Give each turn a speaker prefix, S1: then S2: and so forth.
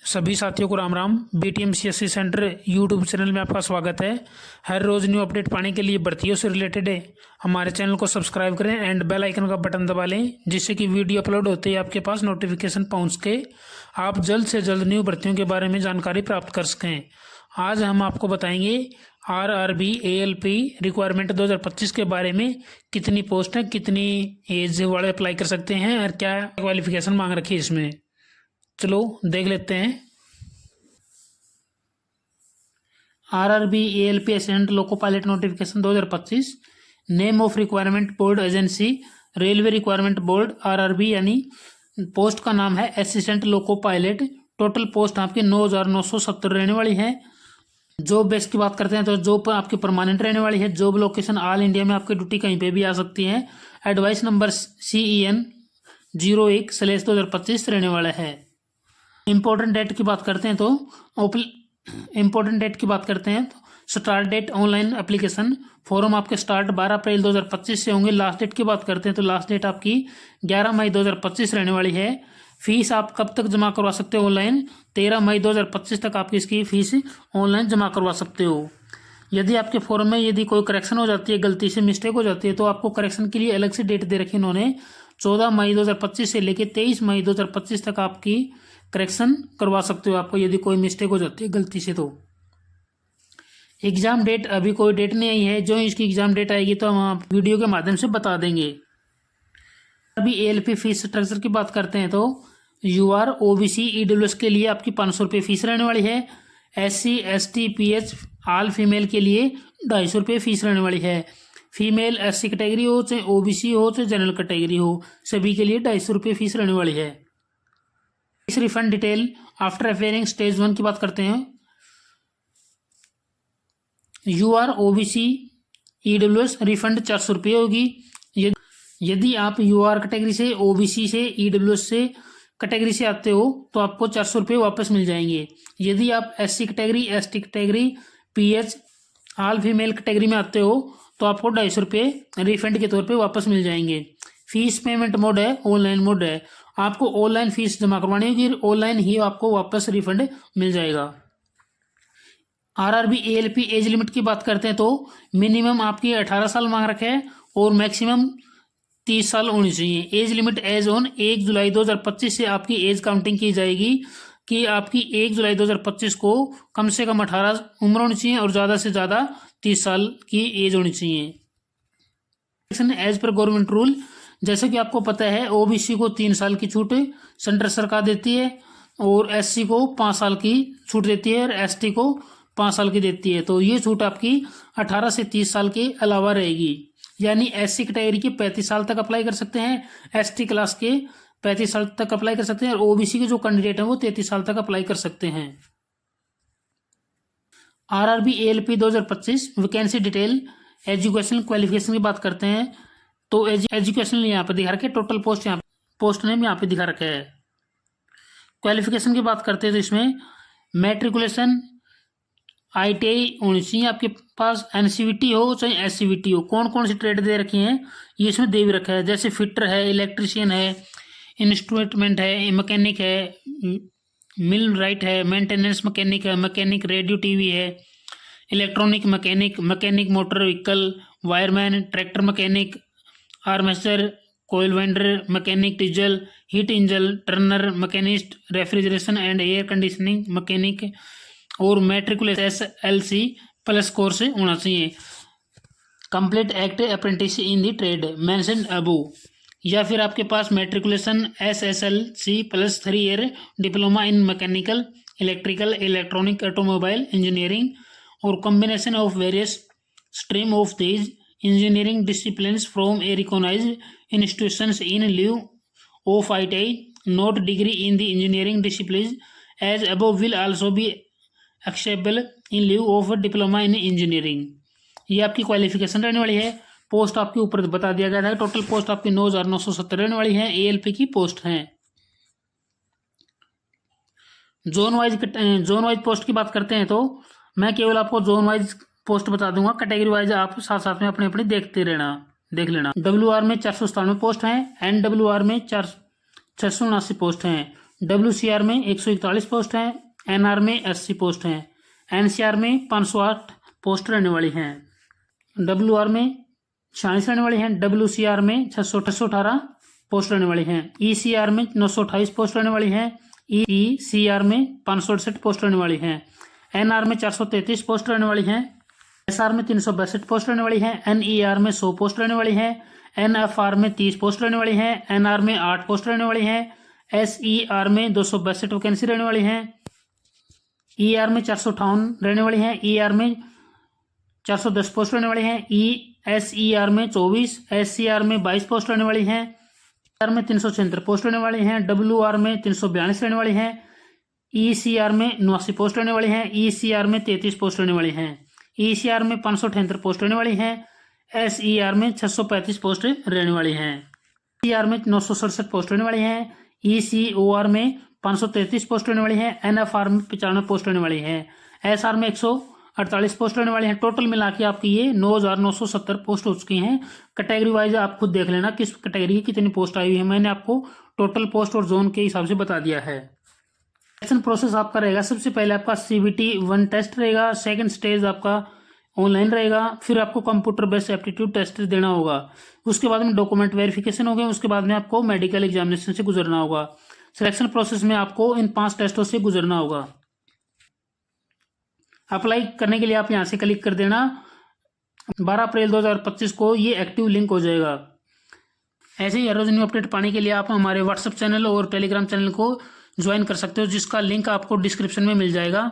S1: सभी साथियों को Ram Ram. BTMCSC centre YouTube channel में आपका स्वागत है। हर रोज़ न्यू अपडेट पाने के लिए भर्तियों से रिलेटेड है हमारे चैनल को सब्सक्राइब करें एंड बेल आइकन का बटन दबा लें, जिससे कि वीडियो अपलोड होते ही आपके पास नोटिफिकेशन पहुंच के आप जल्द से जल्द न्यू भर्तियों के बारे में जानकारी प्राप्त कर सकें। आज हम आपको बताएंगे RRB ALP रिक्वायरमेंट 2025 के बारे में। कितनी पोस्ट है, कितनी एज वाले अप्लाई कर सकते हैं और क्या क्वालिफिकेशन मांग रखी है इसमें। चलो देख लेते हैं। RRB ALP assistant loco pilot notification 2025। Name of requirement board agency railway requirement board RRB, यानी पोस्ट का नाम है assistant loco pilot. Total post आपकी 9,970 रहने वाली है। जॉब बेस की बात करते हैं तो जॉब आपकी परमानेंट रहने वाली है। जॉब लोकेशन ऑल इंडिया में आपकी ड्यूटी कहीं पे भी आ सकती है। एडवाइस नंबर CEN 01/2025 रहने वाला है। इम्पोर्टेंट डेट की बात करते हैं तो start date online application form आपके स्टार्ट 12 अप्रैल 2025 से होंगे। लास्ट डेट की बात करते हैं तो लास्ट डेट आपकी 11 मई 2025 रहने वाली है। फीस आप कब तक जमा करवा सकते हो ऑनलाइन? 13 मई 2025 तक आपकी इसकी फीस ऑनलाइन जमा करवा सकते हो। यदि आपके फॉर्म में यदि कोई करेक्शन हो जाती है, गलती से मिस्टेक हो जाती है, तो आपको करेक्शन के लिए अलग से डेट दे रखी है इन्होंने। 14 मई 2025 से लेकर 23 मई 2025 तक आपकी करेक्शन करवा सकते हो आपको, यदि कोई मिस्टेक हो जाती है गलती से। तो एग्ज़ाम डेट अभी कोई डेट नहीं आई है। जो इसकी एग्ज़ाम डेट आएगी तो हम आप वीडियो के माध्यम से बता देंगे। अभी ALP फीस स्ट्रक्चर की बात करते हैं तो UR OBC EWS के लिए आपकी 500 रुपये फीस रहने वाली है। SC ST PH all female के लिए 250 रुपये फीस रहने वाली है। फीमेल SC कैटेगरी हो चाहे OBC हो चाहे जनरल कैटेगरी हो, सभी के लिए 250 रुपये फीस रहने वाली है। इस रिफंड डिटेल आफ्टर अफेयरिंग स्टेज 1 की बात करते हैं। UR OBC EWS रिफंड 400 रुपये होगी। यदि आप UR कैटेगरी से, OBC से, EWS से कैटेगरी से आते हो तो आपको 400 रुपये वापस मिल जाएंगे। यदि आप SC category, ST category, PH all female category में आते हो तो आपको 250 रुपये रिफंड के तौर पे वापस मिल जाएंगे। फीस पेमेंट मोड है, ऑनलाइन मोड है। आपको ऑनलाइन फीस जमा करवानी होगी, ऑनलाइन ही आपको वापस रिफंड मिल जाएगा। RRB ALP एज लिमिट की बात करते हैं तो मिनिमम आपकी 18 साल मांग रखे हैं और मैक्सिमम 30 साल होनी चाहिए। एज लिमिट एज ऑन 1 जुलाई 2025 से आपकी एज काउंटिंग की जाएगी कि आपकी 1 जुलाई 2025 को कम से कम 18 उम्र होनी चाहिए और ज़्यादा से ज़्यादा 30 साल की एज होनी चाहिए। एज पर गवर्नमेंट रूल, जैसे कि आपको पता है OBC को 3 साल की छूट सेंट्रल सरकार देती है और SC को 5 साल की छूट देती है और ST को 5 साल की देती है। तो ये छूट आपकी 18 से 30 साल के अलावा रहेगी। यानी SC कैटेगरी के 35 साल तक अप्लाई कर सकते हैं, ST क्लास के 35 साल तक अप्लाई कर सकते हैं और OBC के जो कैंडिडेट हैं वो 33 साल तक अप्लाई कर सकते हैं। RRB ALP 2025 vacancy detail education qualification की बात करते हैं तो एजुकेशन यहाँ पे दिखा रखे, टोटल पोस्ट नेम यहाँ पे दिखा रखा है। क्वालिफिकेशन की बात करते हैं तो इसमें मैट्रिकुलेशन ITI होनी चाहिए आपके पास, NCVT हो चाहे SCVT हो। कौन कौन सी ट्रेड दे रखी हैं ये इसमें दे भी रखा है, जैसे फिटर है, इलेक्ट्रीशियन है, इंस्ट्रूमेंट है, मैकेनिक है, मिल राइट है, मेंटेनेंस मैकेनिक है, मैकेनिक रेडियो TV है, electronic mechanic, mechanic motor vehicle, wireman, tractor mechanic, armature, coil winder mechanic, diesel, heat engine, turner machinist, refrigeration and air conditioning mechanic और matriculation SLC plus course होना चाहिए। Complete act apprentice in the trade mentioned above, या फिर आपके पास matriculation SSLC plus 3 year diploma in mechanical, electrical, electronic, automobile engineering और combination of various stream of these engineering disciplines from a recognized institutions in lieu of ITI, not degree in the engineering disciplines as above will also be acceptable in lieu of diploma in engineering। ये आपकी qualification रहने वाली है। Post आपके ऊपर बता दिया गया था। टोटल पोस्ट आपकी 9,970 रहने वाली है। ALP की पोस्ट हैं। जोन वाइज पोस्ट की बात करते हैं तो मैं केवल आपको जोन वाइज पोस्ट बता दूंगा, कैटेगरी वाइज आप साथ साथ में अपने अपने देख लेना। WR में 497 पोस्ट हैं, NWR में 679 पोस्ट हैं। WCR में 141 पोस्ट हैं, NR में 80 पोस्ट हैं, NCR में 508 पोस्ट रहने वाली हैं, WR में 46 रहने वाली हैं, WCR में 618 पोस्ट रहने वाली हैं, ECR में 928 पोस्ट रहने वाली हैं, ECR में 568 पोस्ट रहने वाली हैं, NR में 433 पोस्ट रहने वाली हैं, SR में 362 पोस्ट रहने वाली हैं, NER में 100 पोस्ट रहने वाली हैं, NFR में 30 पोस्ट रहने वाली हैं, NR में 8 पोस्ट रहने वाली हैं, SER में 262 वैकेंसी रहने वाली हैं, ER में 458 रहने वाली हैं, ER में 410 पोस्ट रहने वाली हैं, SER में 24, SCR में 22 पोस्ट रहने वाली हैं, R में 376 पोस्ट रहने वाली हैं, WR में 342 रहने वाली हैं, ECR में 89 पोस्ट रहने वाली हैं, ECR में 33 पोस्ट रहने वाली हैं, ECR में 578 पोस्ट रहने वाली हैं, SER में 635 पोस्ट रहने वाली हैं, ECR में 967 पोस्ट रहने वाली हैं, ECOR में 533 पोस्ट रहने वाली हैं, NFR में 95 पोस्ट रहने वाली हैं, SR में 148 पोस्ट रहने वाली हैं। टोटल मिला के आपकी ये 9,970 पोस्ट हो चुकी हैं। कैटेगरी वाइज आप खुद देख लेना किस कैटेगरी की कितनी पोस्ट आई हुई है, मैंने आपको टोटल पोस्ट और जोन के हिसाब से बता दिया है। सिलेक्शन प्रोसेस आपका रहेगा, सबसे पहले आपका CBT 1 टेस्ट रहेगा, सेकंड स्टेज आपका ऑनलाइन रहेगा, फिर आपको कंप्यूटर बेस्ड एप्टीट्यूड टेस्ट देना होगा, उसके बाद में डॉक्यूमेंट वेरिफिकेशन होगा, उसके बाद में आपको मेडिकल एग्जामिनेशन से गुजरना होगा। सिलेक्शन प्रोसेस में आपको इन 5 टेस्टों से गुजरना होगा। अप्लाई करने के लिए आप यहाँ से क्लिक कर देना। 12 अप्रैल 2025 को ये एक्टिव लिंक हो जाएगा। ऐसे ही हर रोज न्यू अपडेट पाने के लिए आप हमारे व्हाट्सएप चैनल और टेलीग्राम चैनल को ज्वाइन कर सकते हो, जिसका लिंक आपको डिस्क्रिप्शन में मिल जाएगा।